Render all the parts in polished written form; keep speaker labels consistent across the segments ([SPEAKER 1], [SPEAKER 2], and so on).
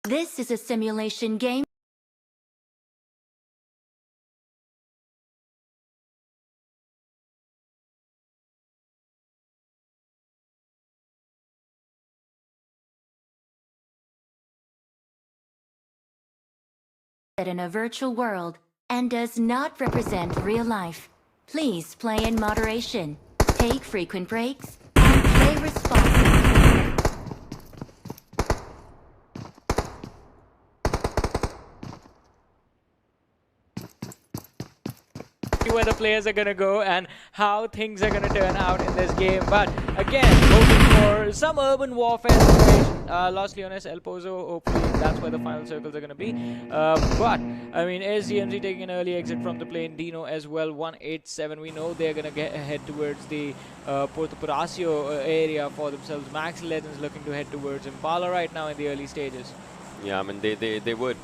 [SPEAKER 1] This is a simulation game. In a virtual world and does not represent real life. Please play in moderation, take frequent breaks, and play responsibly.
[SPEAKER 2] Where the players are gonna go and how things are gonna turn out in this game. But again, hoping for some urban warfare situation. Los Leones, El Pozo, hopefully that's where the final circles are gonna be. But I mean, SDMZ taking an early exit from the plane. Dino as well, 187. We know they're gonna head towards the Porto Puracio area for themselves. Max Legends looking to head towards Impala right now in the early stages.
[SPEAKER 3] Yeah, I mean they would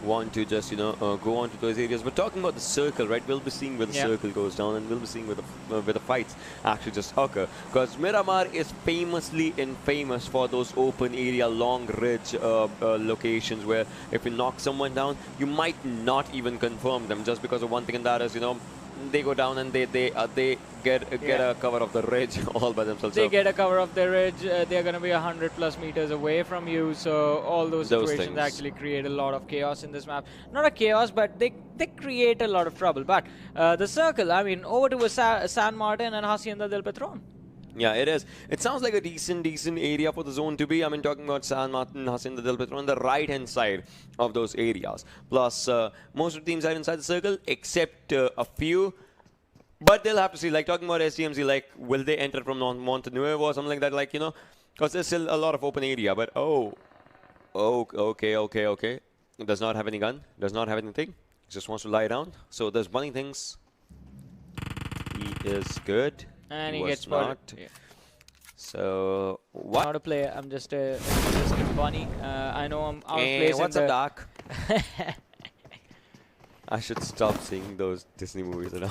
[SPEAKER 3] want to just go on to those areas. But talking about the circle, right? We'll be seeing where the circle goes down, and we'll be seeing where the fights actually just occur. Because Miramar is famously infamous for those open area, long ridge locations where if you knock someone down, you might not even confirm them just because of one thing, and that is they go down and they get a cover of the ridge all by themselves.
[SPEAKER 2] They get a cover of the ridge. They're going to be 100+ meters away from you. So all those situations actually create a lot of chaos in this map. Not a chaos, but they create a lot of trouble. But the circle, I mean, over to San Martin and Hacienda del Petron.
[SPEAKER 3] Yeah, it is. It sounds like a decent area for the zone to be. I mean, talking about San Martin, Hacienda del Petron, on the right-hand side of those areas. Plus, most of the teams are inside the circle, except a few. But they'll have to see, like talking about SDMZ, like, will they enter from Montenuevo or something like that? Like, because there's still a lot of open area. But, okay. Does not have any gun, does not have anything. Just wants to lie down. So there's bunny things. He is good.
[SPEAKER 2] And he gets spotted. Yeah.
[SPEAKER 3] So what?
[SPEAKER 2] Not a player. I'm just a bunny. I know I'm out of place.
[SPEAKER 3] What's up, Doc? I should stop seeing those Disney movies and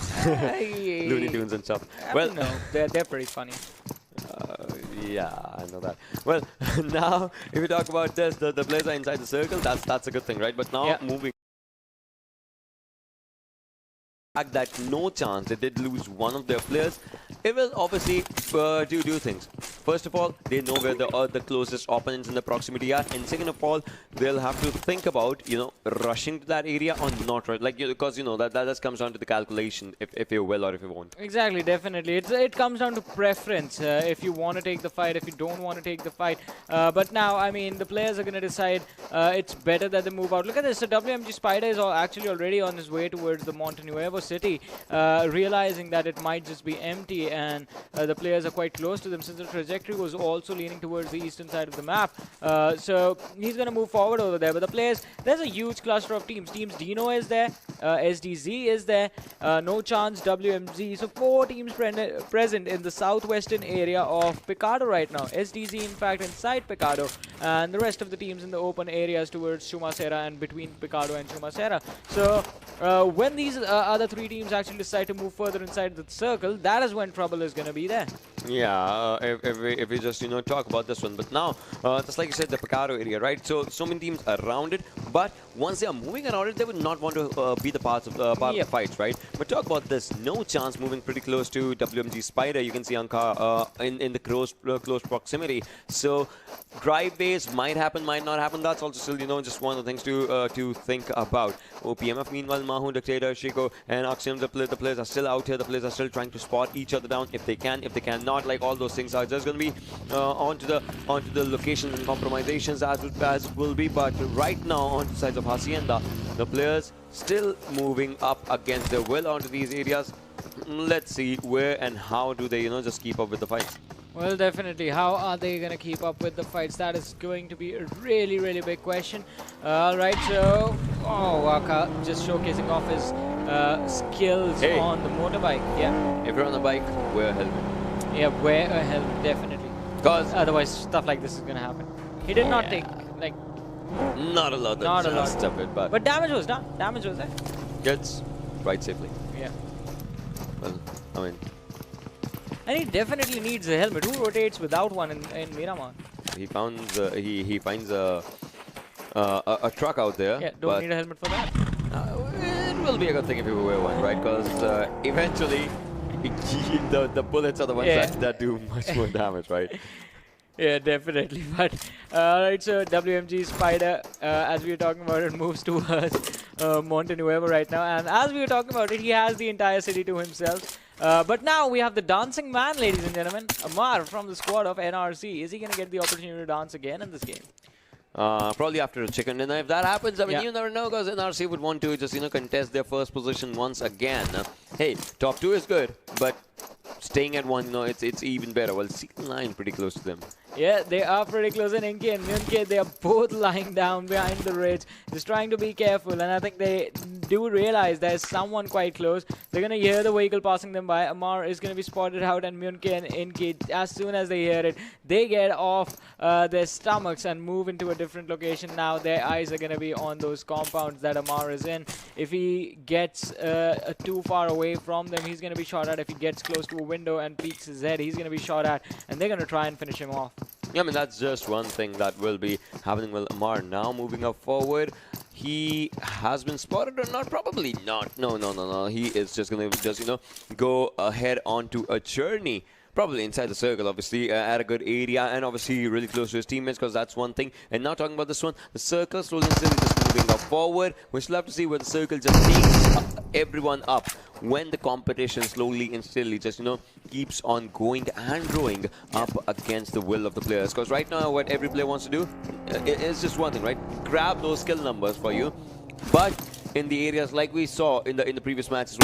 [SPEAKER 3] Looney Tunes and stuff.
[SPEAKER 2] Well, no, they're pretty funny.
[SPEAKER 3] Yeah, I know that. Well, now if we talk about this, the players are inside the circle. That's a good thing, right? But now moving. That no chance they did lose one of their players, it will obviously do things. First of all, they know where the closest opponents in the proximity are, and second of all, they'll have to think about rushing to that area or not, right? Like because that just comes down to the calculation if you will or if you won't.
[SPEAKER 2] Exactly, definitely. It comes down to preference. If you want to take the fight, if you don't want to take the fight. But now, I mean, the players are going to decide it's better that they move out. Look at this. The WMG Spider is actually already on his way towards the Montenuevo city, realizing that it might just be empty, and the players are quite close to them since the trajectory was also leaning towards the eastern side of the map. So he's going to move forward over there. But the players, there's a huge cluster of teams. Teams Dino is there, SDZ is there, No Chance, WMZ. So 4 teams present in the southwestern area of Picado right now. SDZ, in fact, inside Picado, and the rest of the teams in the open areas towards Chumacera and between Picado and Chumacera. So when these other 3 teams actually decide to move further inside the circle, that is when trouble is going to be there.
[SPEAKER 3] Yeah, if we just talk about this one, but now just like you said, the Picaro area, right? So many teams around it, but once they are moving around it, they would not want to be the part of the fights, right? But talk about this, No Chance moving pretty close to WMG Spider. You can see Anka in the close proximity. So drive-base might happen, might not happen. That's also still just one of the things to think about. OPMF meanwhile, Mahu, Dictator, Shiko, and Axiom, the players are still out here. The players are still trying to spot each other down if they can, if they cannot. Like all those things are just going to be onto the locations and compromisations as it will be. But right now, on the sides of Hacienda, the players still moving up against their will onto these areas. Let's see where and how do they just keep up with the fights.
[SPEAKER 2] Well, definitely. How are they going to keep up with the fights? That is going to be a really, really big question. Alright, so... Oh, Waka just showcasing off his skills on the motorbike. Yeah.
[SPEAKER 3] If you're on the bike, wear a helmet.
[SPEAKER 2] Yeah, wear a helmet, definitely.
[SPEAKER 3] Because
[SPEAKER 2] otherwise, stuff like this is going to happen. He did not take, like...
[SPEAKER 3] Not a lot of stuff,
[SPEAKER 2] but damage was done. Damage was there.
[SPEAKER 3] Gets right safely.
[SPEAKER 2] Yeah.
[SPEAKER 3] Well, I mean...
[SPEAKER 2] And he definitely needs a helmet. Who rotates without one in Miramar?
[SPEAKER 3] He finds a a truck out there.
[SPEAKER 2] Yeah, don't need a helmet for that.
[SPEAKER 3] It will be a good thing if you wear one, right? Because eventually, the bullets are the ones that do much more damage, right?
[SPEAKER 2] Yeah, definitely. But alright, so WMG Spider, as we were talking about it, moves towards Montenuevo right now. And as we were talking about it, he has the entire city to himself. But now we have the dancing man, ladies and gentlemen. Amar from the squad of NRC. Is he going to get the opportunity to dance again in this game?
[SPEAKER 3] Probably after a chicken dinner. If that happens, I mean, you never know, because NRC would want to just, contest their first position once again. Hey, top 2 is good, but staying at 1, it's even better. Well, C9 pretty close to them.
[SPEAKER 2] Yeah, they are pretty close. And Inky and Myunke, they are both lying down behind the ridge, just trying to be careful. And I think they do realize there's someone quite close. They're going to hear the vehicle passing them by. Amar is going to be spotted out, and Myunke and Inky, as soon as they hear it, they get off their stomachs and move into a different location. Now their eyes are going to be on those compounds that Amar is in. If he gets too far away from them, he's going to be shot at. If he gets close to a window and peeks his head, he's going to be shot at, and they're going to try and finish him off.
[SPEAKER 3] Yeah, I mean, that's just one thing that will be happening with Amar. Now moving up forward, he has been spotted or not? Probably not. No. He is just going to go ahead onto a journey. Probably inside the circle, obviously, at a good area, and obviously really close to his teammates, because that's one thing. And now talking about this one, the circle slowly and steadily just moving up forward. We still have to see where the circle just takes everyone up when the competition slowly and steadily just, keeps on going and growing up against the will of the players. Because right now, what every player wants to do is just one thing, right? Grab those skill numbers for you. But in the areas like we saw in the previous matches,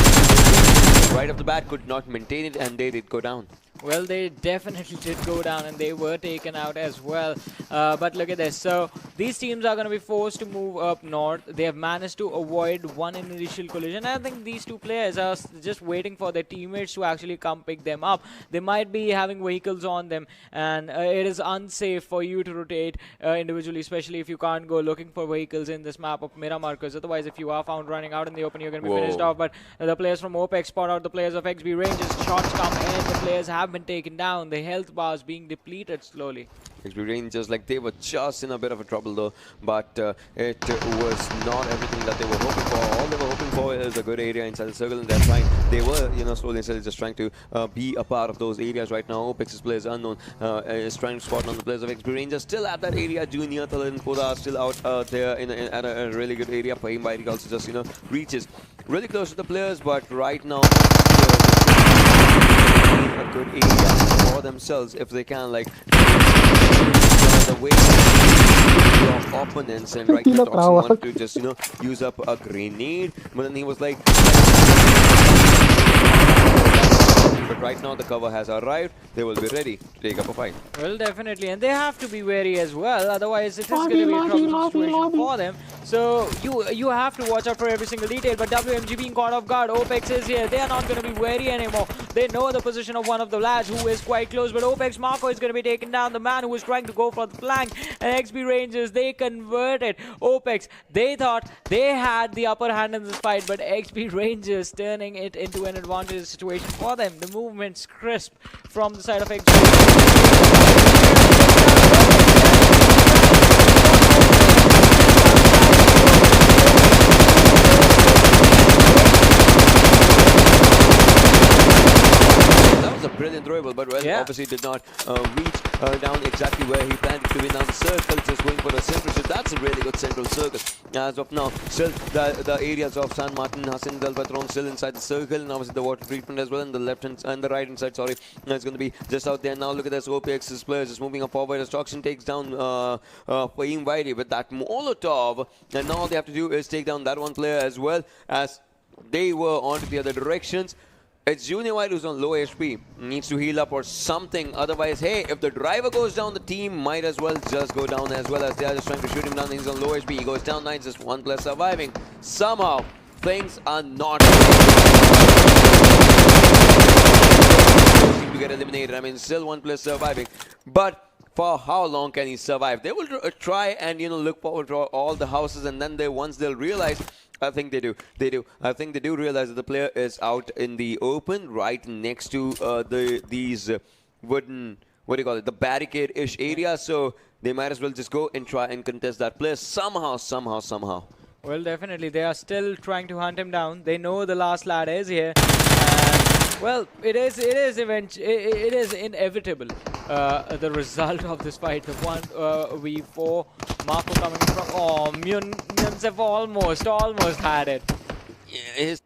[SPEAKER 3] right off the bat could not maintain it, and they did go down.
[SPEAKER 2] Well, they definitely did go down, and they were taken out as well. But look at this. So these teams are going to be forced to move up north. They have managed to avoid one initial collision. I think these two players are just waiting for their teammates to actually come pick them up. They might be having vehicles on them, and it is unsafe for you to rotate individually, especially if you can't go looking for vehicles in this map of Miramar, because otherwise, if you are found running out in the open, you're going to be finished off. But the players from OPEX spot out the players of XB Rangers. Shots come in. The players have been taken down. The health bars being depleted slowly.
[SPEAKER 3] XB Rangers, like, they were just in a bit of a trouble though, but it was not everything that they were hoping for. All they were hoping for is a good area inside the circle, and they're trying. They were, slowly and steadily just trying to be a part of those areas right now. OPEX's players unknown is trying to spot on the players of XB Rangers. Still at that area, Junior, Thalan, and Poda still out there at a really good area. Fahim Bairi also just, reaches really close to the players, but right now, a good area for themselves if they can, like, the way your opponents. And right now Toxin wanted to just use up a grenade, but then he was like, but right now the cover has arrived. They will be ready to take up a fight.
[SPEAKER 2] Well, definitely, and they have to be wary as well, otherwise it is going to be a troublesome situation for them. So you have to watch out for every single detail. But WMG being caught off guard, OPEX is here. They are not going to be wary anymore. They know the position of one of the lads who is quite close, but OPEX Marco is going to be taken down, the man who was trying to go for the flank. And XB Rangers, they converted. OPEX, they thought they had the upper hand in this fight, but XB Rangers turning it into an advantage situation for them. The movement's crisp from the side of XB
[SPEAKER 3] brilliant throwable, but obviously did not reach down exactly where he planned to be. Now the circle just going for a central shift. That's a really good central circle. As of now, still the areas of San Martin, Hassan Del Patron still inside the circle, and obviously the water treatment as well, and the left hand and the right hand side, sorry, it's going to be just out there. Now look at this, OPX's players just moving up forward as Toxin takes down Fahim Vaidi with that Molotov, and now all they have to do is take down that one player as well, as they were onto the other directions. It's Junior White who's on low HP, needs to heal up or something. Otherwise, hey, if the driver goes down, the team might as well just go down, as well as they are just trying to shoot him down. He's on low HP. He goes down 9, just one player surviving. Somehow, things are not to get eliminated. I mean, still one player surviving, but for how long can he survive? They will try and look forward to all the houses, and then once they'll realize. I think they do. I think they do realize that the player is out in the open, right next to these wooden, what do you call it, the barricade-ish area. So they might as well just go and try and contest that player somehow.
[SPEAKER 2] Well, definitely. They are still trying to hunt him down. They know the last lad is here. And, well, it is inevitable. The result of this fight, the 1v4. Marco coming from. Oh, Munsef almost had it.
[SPEAKER 3] Yeah, his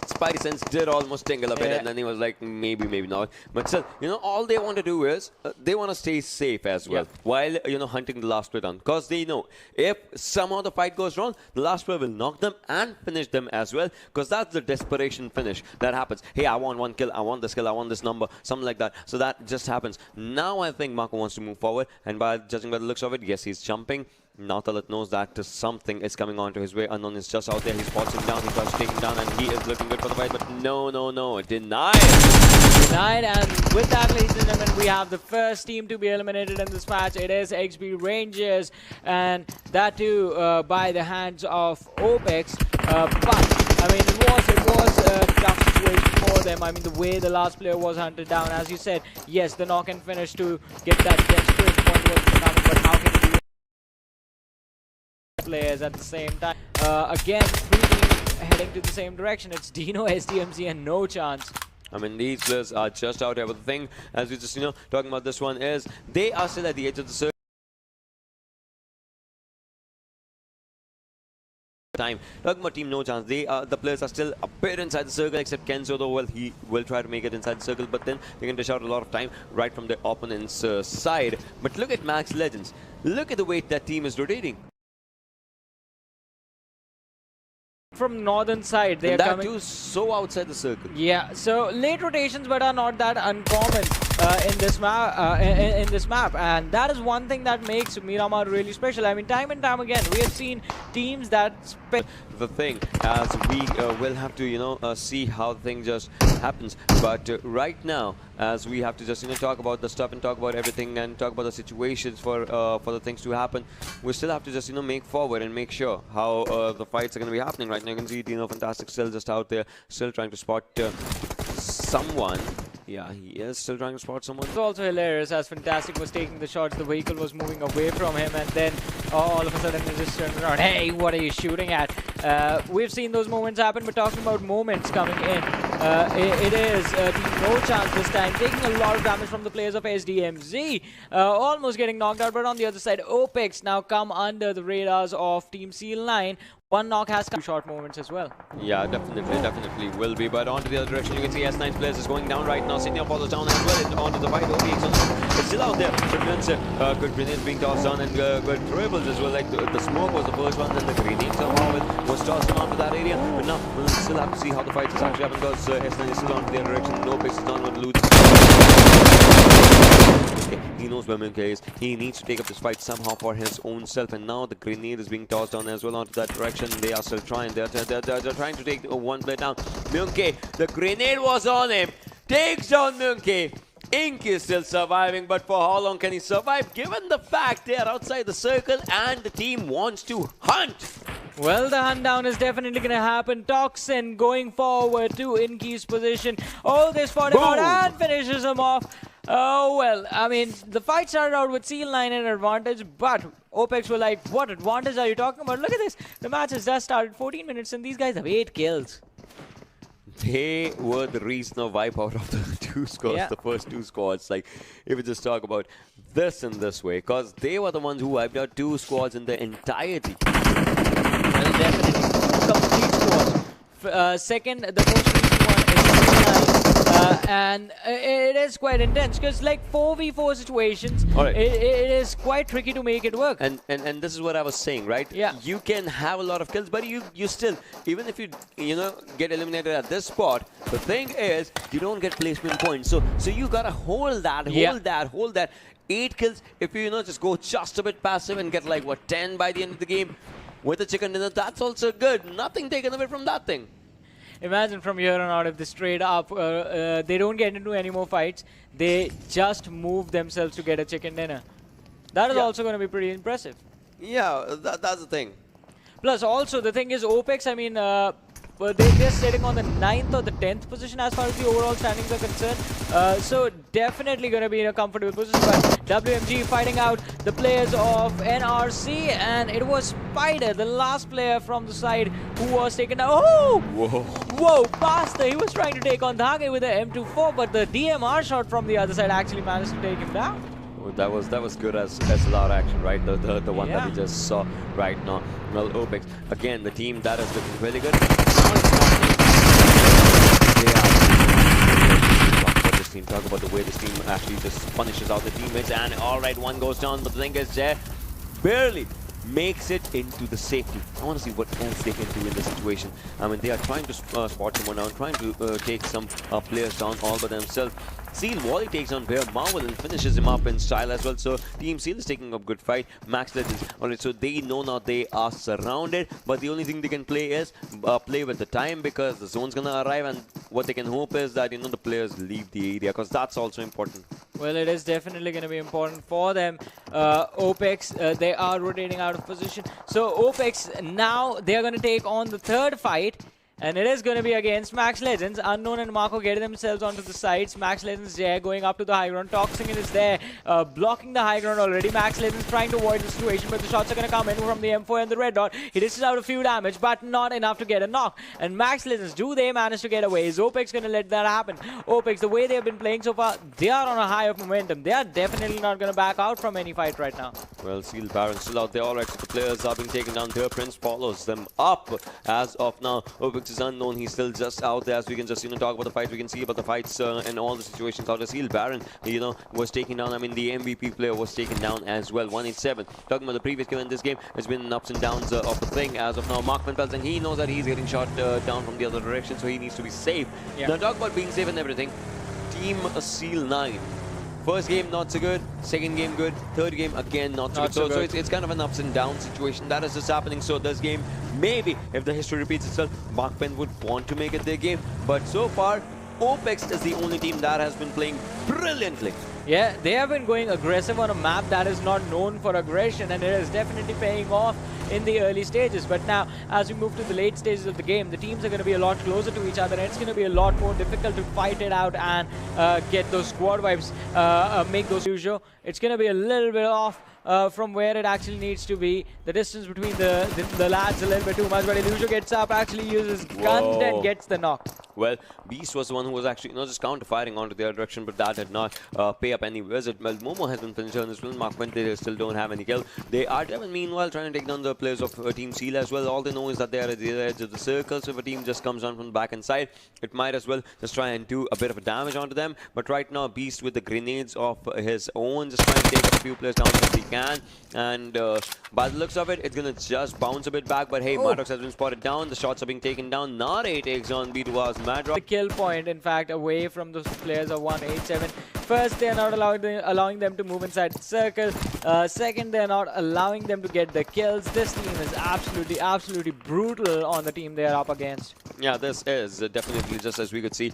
[SPEAKER 3] Spidey sense did almost tingle a bit, and then he was like, maybe not. But still, all they want to do is they want to stay safe as well while hunting the last player down, because they know if somehow the fight goes wrong, the last player will knock them and finish them as well, because that's the desperation finish that happens. Hey, I want one kill, I want this kill, I want this number, something like that. So that just happens. Now I think Marco wants to move forward, and by judging by the looks of it, yes, he's jumping. Now Talat knows that something is coming onto his way. Unknown is just out there. He spots him down. He tries to take him down, and he is looking good for the fight. But no. Denied.
[SPEAKER 2] Denied. And with that, ladies and gentlemen, we have the first team to be eliminated in this match. It is XB Rangers, and that too by the hands of OPEX. But I mean, it was a tough situation for them. I mean, the way the last player was hunted down, as you said, yes, the knock and finish to get that desperate point was coming. But how can you players at the same time? Again, three teams heading to the same direction. It's Dino, SDMZ, and No Chance.
[SPEAKER 3] I mean, these players are just out here. But the thing, as we just talking about this one, is they are still at the edge of the circle. Talking about Team No Chance, the players are still a bit inside the circle, except Kenzo, though. Well, he will try to make it inside the circle, but then they can dish out a lot of time right from the opponent's side. But look at Max Legends. Look at the way that team is rotating.
[SPEAKER 2] From northern side, they
[SPEAKER 3] and
[SPEAKER 2] are
[SPEAKER 3] that
[SPEAKER 2] coming.
[SPEAKER 3] too so outside the circle.
[SPEAKER 2] Yeah, so late rotations, but are not that uncommon in this map, and that is one thing that makes Miramar really special. I mean, time and time again, we have seen teams that.
[SPEAKER 3] The thing, as we will have to see how the thing just happens. But right now, as we have to just talk about the stuff and talk about everything and talk about the situations for the things to happen, we still have to just make forward and make sure how the fights are going to be happening. Right now you can see Dino Fantastic still just out there, still trying to spot someone. Yeah, he is still trying to spot someone.
[SPEAKER 2] It's also hilarious, as Fantastic was taking the shots, the vehicle was moving away from him, and then all of a sudden he just turned around. Hey, what are you shooting at? We've seen those moments happen, but talking about moments coming in, it is Team No Chance this time, taking a lot of damage from the players of SDMZ, almost getting knocked out, but on the other side, OPEX now come under the radars of Team Seal9. One knock has come. Short moments as well.
[SPEAKER 3] Yeah, definitely will be. But onto the other direction, you can see S9's players is going down right now. Senior follows down as well. And onto the fight. It's still out there. Good grenades being tossed down and good dribbles as well. Like the smoke was the first one, then the grenade somehow was tossed onto that area. But now we'll still have to see how the fight is actually happening, because S9 is still onto the other direction. No picks is on with Loot. He knows where Mimke is. He needs to take up this fight somehow for his own self. And now the grenade is being tossed down as well onto that direction. They are still trying. They're trying to take one player down. Mimke, the grenade was on him. Takes down Mimke. Ink is still surviving, but for how long can he survive, given the fact they are outside the circle and the team wants to hunt?
[SPEAKER 2] Well, the hunt down is definitely going to happen. Toxin going forward to Inky's position. Oh, they spot him out and finishes him off. Oh, well, I mean, the fight started out with Seal9 in advantage, but OPEX were like, what advantage are you talking about? Look at this. The match has just started 14 minutes and these guys have 8 kills.
[SPEAKER 3] They were the reason of wipeout of the two squads, the first two squads. Like, if we just talk about this in this way, because they were the ones who wiped out 2 squads in their entirety.
[SPEAKER 2] Well, definitely. Complete squads. Second, the most recent one is Seal9. And it is quite intense, because like 4v4 situations, it is quite tricky to make it work.
[SPEAKER 3] And this is what I was saying, right?
[SPEAKER 2] Yeah.
[SPEAKER 3] You can have a lot of kills, but you still, even if you get eliminated at this spot, the thing is you don't get placement points. So you gotta hold that. 8 kills. If you just go just a bit passive and get like what 10 by the end of the game with a chicken dinner, that's also good. Nothing taken away from that thing.
[SPEAKER 2] Imagine from here on out, if they straight up, they don't get into any more fights, they just move themselves to get a chicken dinner. That is also going to be pretty impressive.
[SPEAKER 3] Yeah, that's the thing.
[SPEAKER 2] Plus, also, the thing is, OPEX, I mean, they're sitting on the 9th or the 10th position as far as the overall standings are concerned. So definitely going to be in a comfortable position. But WMG fighting out the players of NRC, and it was Spider, the last player from the side, who was taken down. Oh! Whoa, Pasta! He was trying to take on Dhage with the M24, but the DMR shot from the other side actually managed to take him down.
[SPEAKER 3] Oh, that was good as SLR action, right? The one that we
[SPEAKER 2] Yeah.
[SPEAKER 3] just saw right now. Well, OPEX again, the team that is looking really good. This team, talk about the way this team actually just punishes out the teammates, and all right, one goes down, but the thing is, Jay barely makes it into the safety. I want to see what else they can do in this situation. I mean, they are trying to spot someone down, trying to take some players down all by themselves. Seal Wally takes on Bear Marvel and finishes him up in style as well. So Team Seal is taking a good fight. Max Legends, alright, so they know now they are surrounded, but the only thing they can play is play with the time, because the zone's gonna arrive, and what they can hope is that, you know, the players leave the area, because that's also important.
[SPEAKER 2] Well, it is definitely going to be important for them. OPEX, they are rotating out of position. So OPEX, now they are going to take on the third fight. And it is going to be against Max Legends. Unknown and Marco getting themselves onto the sides. Max Legends there going up to the high ground. Toxin is there, blocking the high ground already. Max Legends trying to avoid the situation, but the shots are going to come in from the M4 and the red dot. He dishes out a few damage, but not enough to get a knock. And Max Legends, do they manage to get away? Is OPEX going to let that happen? OPEX, the way they have been playing so far, they are on a high of momentum. They are definitely not going to back out from any fight right now.
[SPEAKER 3] Well, Seal Baron still out there. Alright, so the players are being taken down there. Prince follows them up. As of now, OPEX is unknown. He's still just out there. As we can just, you know, talk about the fights. We can see about the fights and all the situations out there. Seal Baron, you know, was taken down. I mean, the MVP player was taken down as well. 187. Talking about the previous game in this game, it's been ups and downs of the thing. As of now, Mark Van Pelsen, he knows that he's getting shot down from the other direction, so he needs to be safe.
[SPEAKER 2] Yeah.
[SPEAKER 3] Now, talk about being safe and everything. Team Seal 9. First game not so good, second game good, third game again not so good. So it's kind of an ups and downs situation that is just happening. So this game, maybe if the history repeats itself, Mark Penn would want to make it their game. But so far, OPEX is the only team that has been playing brilliantly.
[SPEAKER 2] Yeah, they have been going aggressive on a map that is not known for aggression, and it is definitely paying off in the early stages. But now, as we move to the late stages of the game, the teams are going to be a lot closer to each other, and it's going to be a lot more difficult to fight it out and get those squad vibes, make those usual. It's going to be a little bit off from where it actually needs to be. The distance between the lads a little bit too much, but Illusion gets up, actually uses guns and gets the knock.
[SPEAKER 3] Well, Beast was the one who was actually not just counter-firing onto their direction, but that did not pay up any visit. Well, Momo has been finished on this one. Mark Puente, they still don't have any kill. They are, meanwhile, trying to take down the players of Team Seal as well. All they know is that they are at the edge of the circle, so if a team just comes on from the back and side, it might as well just try and do a bit of a damage onto them. But right now, Beast with the grenades of his own, just trying to take a few players down if he can. And by the looks of it, it's going to just bounce a bit back. But hey, Maddox has been spotted down. The shots are being taken down. Nare takes on B2R's Madrox.
[SPEAKER 2] The kill point, in fact, away from those players of 187. First, they are not allowing them to move inside the circle. Second, they are not allowing them to get the kills. This team is absolutely brutal on the team they are up against.
[SPEAKER 3] Yeah, this is definitely, just as we could see.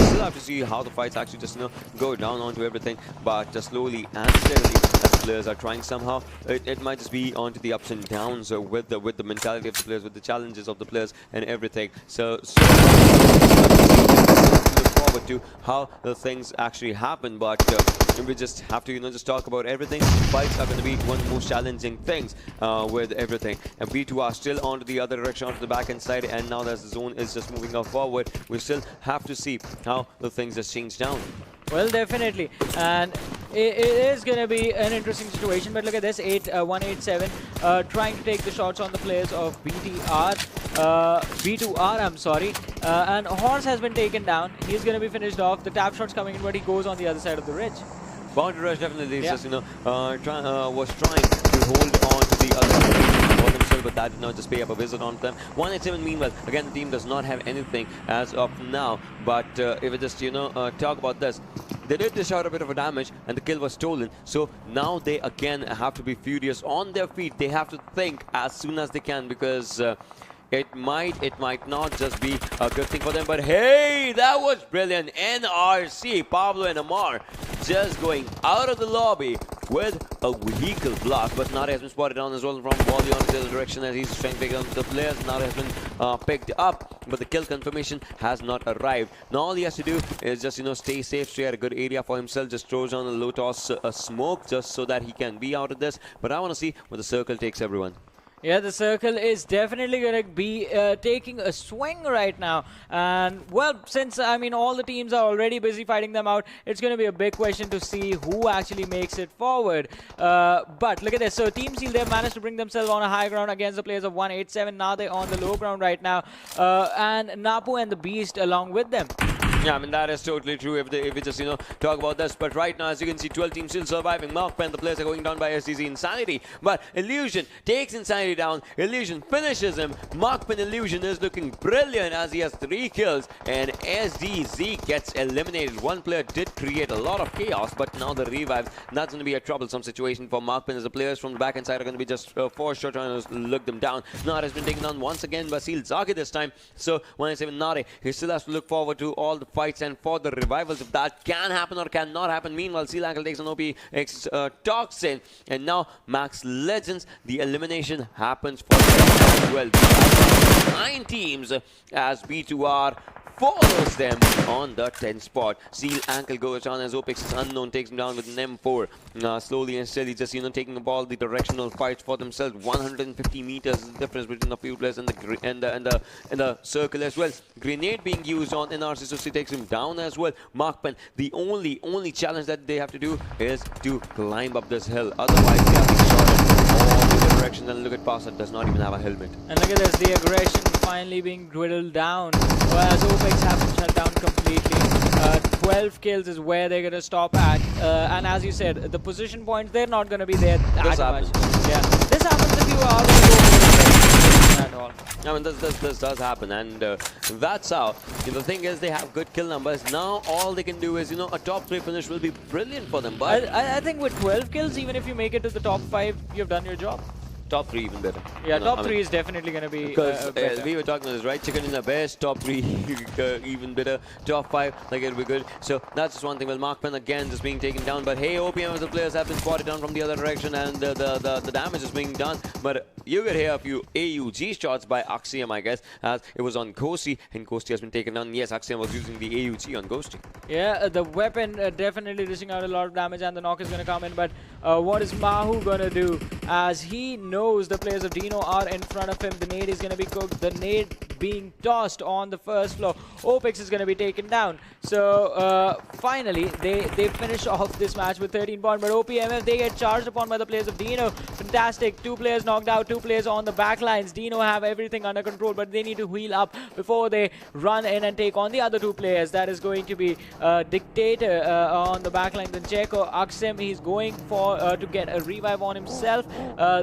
[SPEAKER 3] Still have to see how the fights actually just, you know, go down onto everything, but just slowly and steadily as the players are trying somehow. It might just be onto the ups and downs with the mentality of the players, with the challenges of the players and everything. So look forward to how the things actually happen, but we just have to, you know, just talk about everything. Fights are going to be one of the most challenging things with everything. And B2 are still onto the other direction, onto the back end side, and now as the zone is just moving up forward, we still have to see how the things just change down.
[SPEAKER 2] Well, definitely, and it is going to be an interesting situation. But look at this, 187 trying to take the shots on the players of B2R, I'm sorry. And Horse has been taken down. He's going to be finished off. The tap shot's coming in, but he goes on the other side of the ridge.
[SPEAKER 3] Boundary Rush definitely is just, you know, was trying to hold on to the other for themselves, but that did not just pay up a visit on them. 187, meanwhile, again, the team does not have anything as of now, but if we just, you know, talk about this, they did dish out a bit of a damage and the kill was stolen, so now they again have to be furious on their feet. They have to think as soon as they can, because it might not just be a good thing for them. But hey, that was brilliant. NRC, Pablo and Amar just going out of the lobby, with a vehicle block, but Nare has been spotted down as well from volley on the direction as he's trying to pick up the players. Nare has been picked up, but the kill confirmation has not arrived. Now all he has to do is just, stay safe, stay at a good area for himself, just throws on a low toss smoke just so that he can be out of this. But I want to see where the circle takes everyone.
[SPEAKER 2] Yeah, the circle is definitely going to be taking a swing right now. And, well, since, all the teams are already busy fighting them out, it's going to be a big question to see who actually makes it forward. But look at this. So, Team Seal, they've managed to bring themselves on a high ground against the players of 187. Now they're on the low ground right now. And Napu and the Beast along with them.
[SPEAKER 3] Yeah, that is totally true if we just, talk about this. But right now, as you can see, 12 teams still surviving. Markpen, the players are going down by SDZ Insanity. But Illusion takes Insanity down. Illusion finishes him. Markpen Illusion is looking brilliant as he has 3 kills. And SDZ gets eliminated. One player did create a lot of chaos, but now the revive, that's going to be a troublesome situation for Markpen as the players from the back end side are going to be just for sure trying to look them down. Nare has been taken down once again by Seal Zaki this time. So, when I say Nare, he still has to look forward to all the fights and for the revivals if that can happen or cannot happen. Meanwhile, Seal Ankle takes an OPX Toxin, and now Max Legends, the elimination happens for them as well. 9 teams as B2R follows them on the 10th spot. Seal Ankle goes down as OPX is unknown, takes him down with an M4. Slowly and steadily, just taking up all the directional fights for themselves. 150 meters is the difference between the few players and the circle as well. Grenade being used on NRC, so she takes him down as well. Markpen, the only challenge that they have to do is to climb up this hill. Otherwise, they have to shot all the directions. And look at Passat, does not even have a helmet.
[SPEAKER 2] And look at this, the aggression finally being dwindled down. Whereas OPEX have been shut down completely. 12 kills is where they're going to stop at. And as you said, the position points, they're not going to be there that much. Yeah, this happens if you are going to go at all.
[SPEAKER 3] This does happen, and that's how. The thing is, they have good kill numbers. Now all they can do is, a top 3 finish will be brilliant for them. But
[SPEAKER 2] I think with 12 kills, even if you make it to the top 5, you've done your job.
[SPEAKER 3] Top 3 even better.
[SPEAKER 2] Yeah, top 3 is definitely going to be
[SPEAKER 3] because
[SPEAKER 2] better.
[SPEAKER 3] We were talking about this, right? Chicken in the best, top 3 even better, top 5 like it'll be good. So that's just one thing. Well, Markpen again just being taken down, but hey, OPM as the players have been spotted down from the other direction, and the damage is being done. But you could hear a few AUG shots by Axiom, I guess, as it was on Ghosty, and Ghosty has been taken down. Yes, Axiom was using the AUG on Ghosty.
[SPEAKER 2] Yeah, the weapon definitely dishing out a lot of damage, and the knock is going to come in. But what is Mahu going to do? As he knows the players of Dino are in front of him, the nade is going to be cooked. The nade being tossed on the first floor. OPEX is going to be taken down. So finally, they finish off this match with 13 points. But OPMF, they get charged upon by the players of Dino. Fantastic. 2 players knocked out, 2 players on the back lines. Dino have everything under control, but they need to heal up before they run in and take on the other 2 players. That is going to be Dictator on the back line. Then Checo, Aksim, he's going for to get a revive on himself.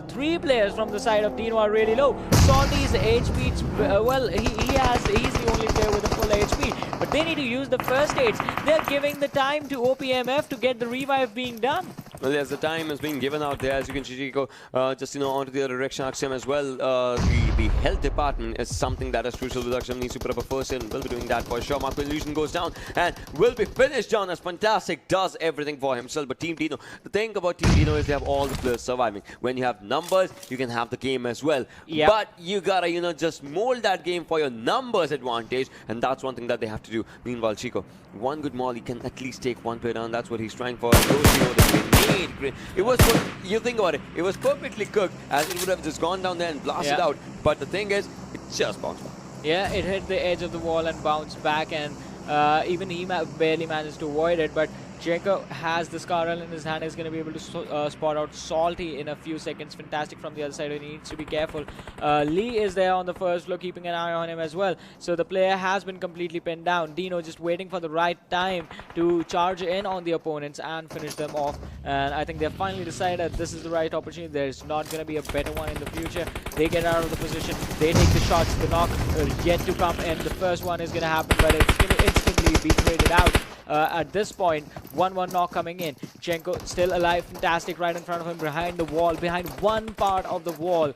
[SPEAKER 2] 3 players from the side of Dino are really low. Salty's HP, well, he's the only player with a full HP, but they need to use the first aids. They're giving the time to OPMF to get the revive being done.
[SPEAKER 3] Well, yes, the time is being given out there. As you can see, Chico, just, onto the other direction, Akshem as well. The health department is something that is crucial with Akshem. Needs to put up a first in. Will be doing that for sure. Mark Illusion goes down and will be finished down as Fantastic does everything for himself. But Team Dino, the thing about Team Dino is they have all the players surviving. When you have numbers, you can have the game as well.
[SPEAKER 2] Yep.
[SPEAKER 3] But you gotta, just mold that game for your numbers advantage. And that's one thing that they have to do. Meanwhile, Chico, one good molly can at least take one player down. That's what he's trying for. It was, you think about it, it was perfectly cooked as it would have just gone down there and blasted out. But the thing is, it just bounced back.
[SPEAKER 2] Yeah, it hit the edge of the wall and bounced back, and even he barely managed to avoid it. But Jacob has the Scarl in his hand, is going to be able to spot out Salty in a few seconds. Fantastic from the other side, and he needs to be careful. Lee is there on the first floor, keeping an eye on him as well. So the player has been completely pinned down. Dino just waiting for the right time to charge in on the opponents and finish them off. And I think they've finally decided this is the right opportunity. There's not going to be a better one in the future. They get out of the position. They take the shots. The knock yet to come in. The first one is going to happen, but it's going to instantly be traded out. At this point, 1-1 knock coming in. Chenko still alive. Fantastic right in front of him, behind the wall, behind one part of the wall.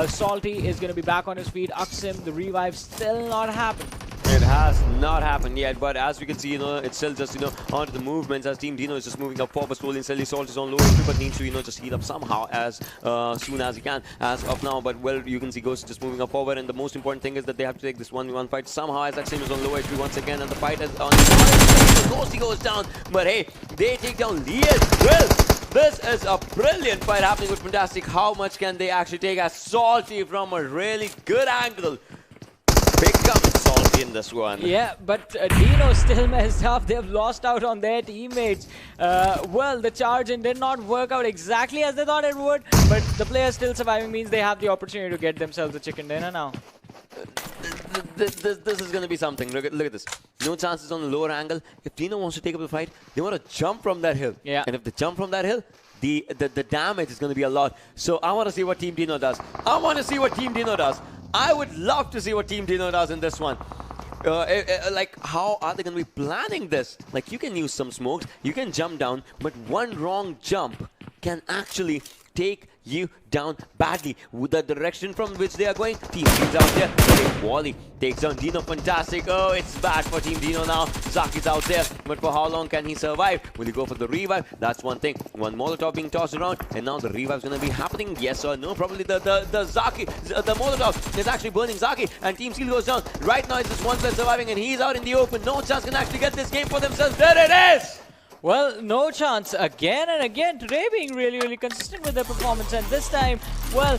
[SPEAKER 2] Salty is going to be back on his feet. Aksim, the revive still not happened.
[SPEAKER 3] It has not happened yet, but as we can see, it's still just, onto the movements as Team Dino is just moving up forward slowly and steadily. Salt is on low HP, but needs to, just heal up somehow as soon as he can as of now. But, well, you can see Ghost just moving up forward, and the most important thing is that they have to take this 1v1 fight somehow as Axim is on low HP once again, and the fight is on Ghosty goes down, but hey, they take down Lee as well. This is a brilliant fight happening with Fantastic. How much can they actually take as Salty from a really good angle? Pick up Salty in this one.
[SPEAKER 2] Yeah, but Dino still messed up. They've lost out on their teammates. Well, the charge in did not work out exactly as they thought it would, but the players still surviving means they have the opportunity to get themselves a chicken dinner now.
[SPEAKER 3] This is going to be something. Look at this. No chances on the lower angle. If Dino wants to take up the fight, they want to jump from that hill.
[SPEAKER 2] Yeah.
[SPEAKER 3] And if they jump from that hill, the damage is going to be a lot. So I want to see what Team Dino does. I would love to see what Team Dino does in this one. Like, how are they going to be planning this? Like, you can use some smokes, you can jump down, but one wrong jump can actually take you down badly. With the direction from which they are going, Team Dino's out there. Okay, Wally takes down Dino. Fantastic. Oh, it's bad for Team Dino now. Zaki's out there, but for how long can he survive? Will he go for the revive? That's one thing. One Molotov being tossed around, and now the revive's gonna be happening. Yes or no? Probably the Molotov is actually burning Zaki, and Team Seal goes down. Right now, it's just one player surviving, and he's out in the open. No chance can actually get this game for themselves. There it is!
[SPEAKER 2] Well, no chance again and again. Today being really, really consistent with their performance, and this time, well,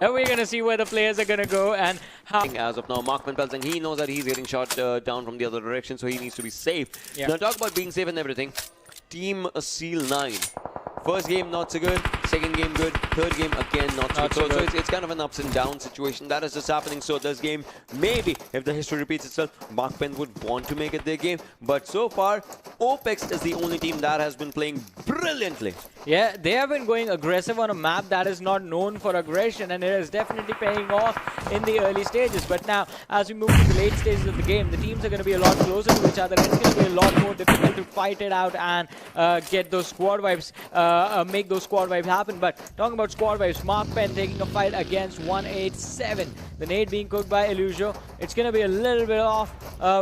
[SPEAKER 2] and we're gonna see where the players are gonna go and how.
[SPEAKER 3] As of now, Mark Pelzing, he knows that he's getting shot down from the other direction, so he needs to be safe.
[SPEAKER 2] Yeah.
[SPEAKER 3] Now, talk about being safe and everything. Team Seal 9. First game not so good, second game good, third game again not so good. So it's kind of an ups and downs situation that is just happening. So this game, maybe if the history repeats itself, Mark Penn would want to make it their game. But so far, OPEX is the only team that has been playing brilliantly.
[SPEAKER 2] Yeah, they have been going aggressive on a map that is not known for aggression, and it is definitely paying off in the early stages. But now, as we move to the late stages of the game, the teams are going to be a lot closer to each other. It's going to be a lot more difficult to fight it out and get those squad vibes, make those squad vibes happen. But talking about squad vibes, Mark Penn taking a fight against 187. The nade being cooked by Illusio. It's going to be a little bit off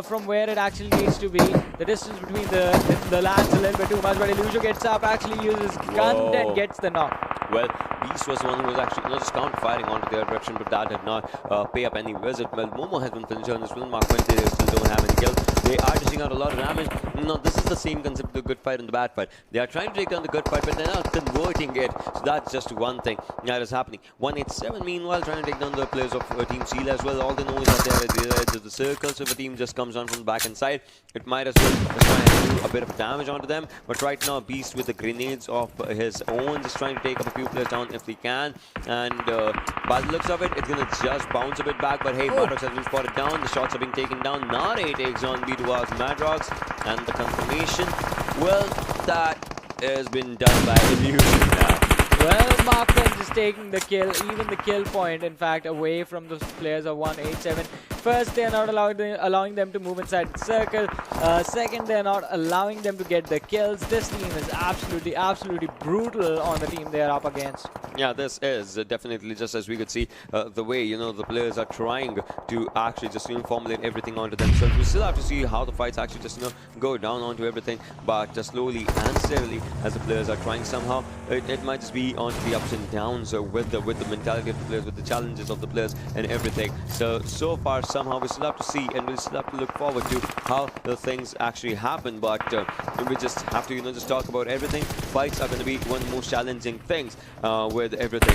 [SPEAKER 2] from where it actually needs to be. The distance between the lands a little bit too much, but Illusio gets up, actually uses gun and gets the knock.
[SPEAKER 3] Well, Beast was the one who was actually just counter-firing onto their direction, but that did not pay up any visit. Well, Momo has been finished on this one. Mark Penn, they still don't have any kills. They are dishing out a lot of damage. No, this is the same concept of the good fight and the bad fight. They are trying to take down the good fight, but they're not converting it. So that's just one thing that is happening. 187, meanwhile, trying to take down the players of Team Seal as well. All they know is that they're at the edge of the circle, so if a team just comes on from the back and side, it might as well just try and do a bit of damage onto them. But right now, Beast with the grenades of his own, just trying to take up a few players down if he can. And by the looks of it, it's going to just bounce a bit back. But hey, Madrox has been spotted down. The shots are being taken down. Nare takes on B2R's Madrox. And the confirmation, well, that has been done by Illusion now.
[SPEAKER 2] Well, Mark Penn is taking the kill, even the kill point, in fact, away from the players of 187. First, they're not allowing them to move inside the circle. Second, they're not allowing them to get the kills. This team is absolutely brutal on the team they're up against.
[SPEAKER 3] Yeah, this is definitely, just as we could see, the way, the players are trying to actually just, formulate everything onto themselves. We still have to see how the fights actually just, go down onto everything. But just slowly and steadily, as the players are trying somehow, it might just be onto the ups and downs with the mentality of the players, with the challenges of the players and everything. So far, somehow we still have to see, and we still have to look forward to how the things actually happen. But we just have to, just talk about everything. Fights are going to be one of the most challenging things with everything.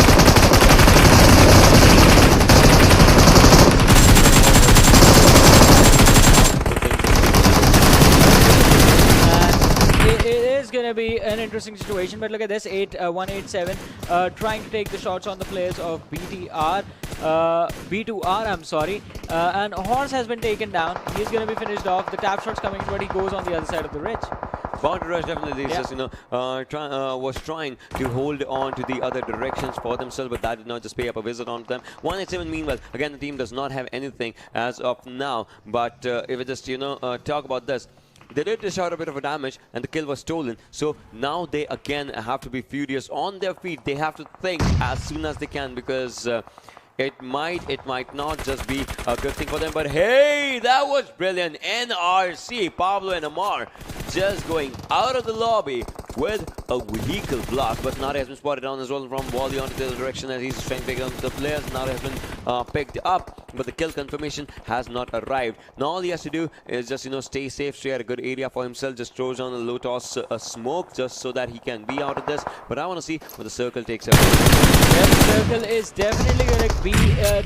[SPEAKER 2] It is going to be an interesting situation, but look at this, 187 trying to take the shots on the players of B2R, I'm sorry, and Horse has been taken down. He's going to be finished off. The tap shot's coming, but he goes on the other side of the ridge.
[SPEAKER 3] Boundary Rush definitely is just, was trying to hold on to the other directions for themselves, but that did not just pay up a visit onto them. 187, meanwhile, again, the team does not have anything as of now, but if we just, talk about this, they did dish out a bit of a damage and the kill was stolen. So now they again have to be furious on their feet. They have to think as soon as they can, because it might not just be a good thing for them. But hey, that was brilliant. NRC, Pablo and Amar just going out of the lobby with a vehicle block, but Nare has been spotted down as well from Wally onto the other direction as he's trying to pick up the players. Nare has been picked up, but the kill confirmation has not arrived. Now all he has to do is just stay safe, stay at a good area for himself, just throws on a low toss smoke just so that he can be out of this. But I want to see what the circle takes over.
[SPEAKER 2] Yeah, the circle is definitely going to be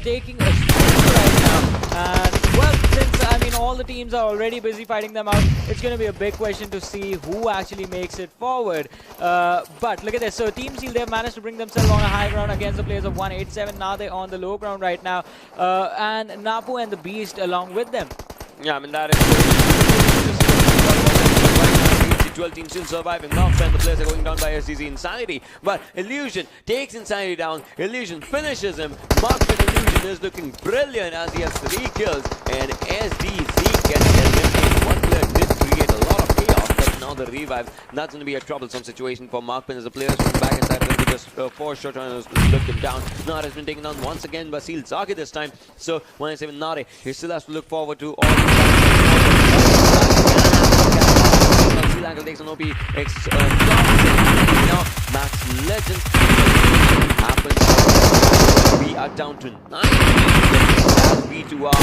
[SPEAKER 2] taking a swing right now. And well, since I mean all the teams are already busy fighting them out, it's going to be a big question to see who actually makes it forward. But look at this. So Team Seal, they've managed to bring themselves on a high ground against the players of 187. Now they're on the low ground right now. And Napu and the Beast along with them.
[SPEAKER 3] Yeah, I mean that is 12 teams still surviving. Now and the players are going down by SDZ Insanity. But Illusion takes Insanity down. Illusion finishes him. Marksman Illusion is looking brilliant as he has 3 kills. And SDZ gets eliminated. One player did create a lot of chaos, but now the revive. That's going to be a troublesome situation for Markman as the players from the back inside will be just 4 shot runners look him down. Nare has been taken down once again by Seal Zaki this time. So 187 Nare, he still has to look forward to all Seal Angle takes an OP now Max Legends happens. We are down to 9 as V2R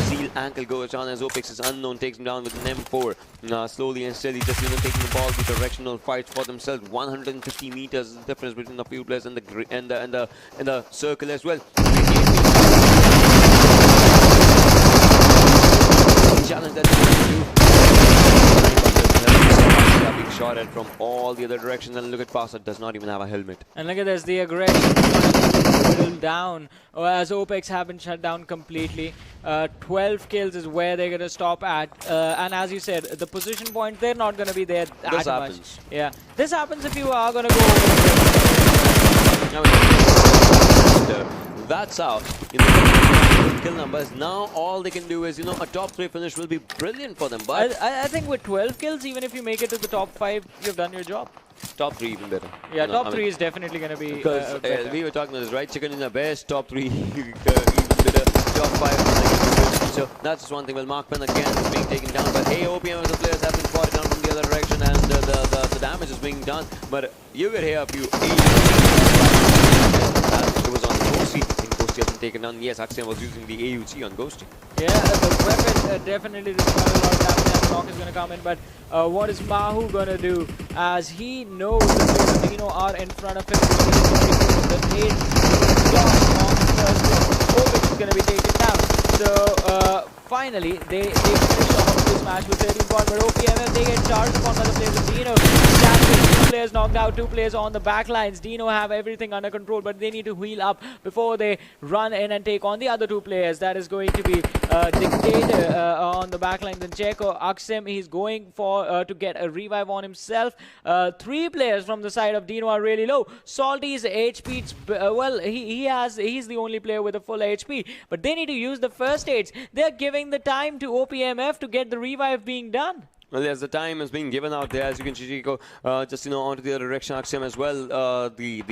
[SPEAKER 3] Seal Ankle goes on as Opex is unknown, takes him down with an M4. Slowly and steadily, just taking the ball with directional fights for themselves. 150 meters is the difference between the few players and the circle as well. Challenge that they being shot at from all the other directions, and look at Pasa does not even have a helmet.
[SPEAKER 2] And look at this, the aggression down as Opex have been shut down completely. 12 kills is where they're going to stop at. And as you said, the position point, they're not going to be there that much. Yeah, this happens if you are going to go over.
[SPEAKER 3] That's how in the kill numbers. Now all they can do is a top 3 finish will be brilliant for them. But
[SPEAKER 2] I think with 12 kills, even if you make it to the top 5, you've done your job.
[SPEAKER 3] Top 3 even better.
[SPEAKER 2] Yeah, top 3 is definitely going to be
[SPEAKER 3] because we were talking about this, right? Chicken in the best, top 3 even better, top 5. So that's just one thing. Well, Markman again is being taken down, but hey, OPM as the players have been spotted down from the other direction, and the damage is being done. But you could hear a few. It was on Ghosty. I think Ghosty hasn't taken down. Yes, Axiom was using the AUG on Ghosty.
[SPEAKER 2] Yeah, the weapon definitely does not a lot of damage, and Knock is going to come in. But what is Mahu going to do? As he knows the players of Dino are in front of him. The nade on the first one. Opex is going to be taken down. So finally, they finish off this match with 13 points. But OPMF, they get charged upon by the players of Dino. 2 players knocked out, 2 players on the back lines. Dino have everything under control, but they need to heal up before they run in and take on the other 2 players. That is going to be Dictator on the back lines and Checo. Aksim, he's going for to get a revive on himself. 3 players from the side of Dino are really low. Salty's HP, well, he's the only player with a full HP, but they need to use the first aids. They're giving the time to OPMF to get the revive being done.
[SPEAKER 3] Well, yes, the time is being given out there, as you can see, Chico, just onto the other direction, Axiom as well. The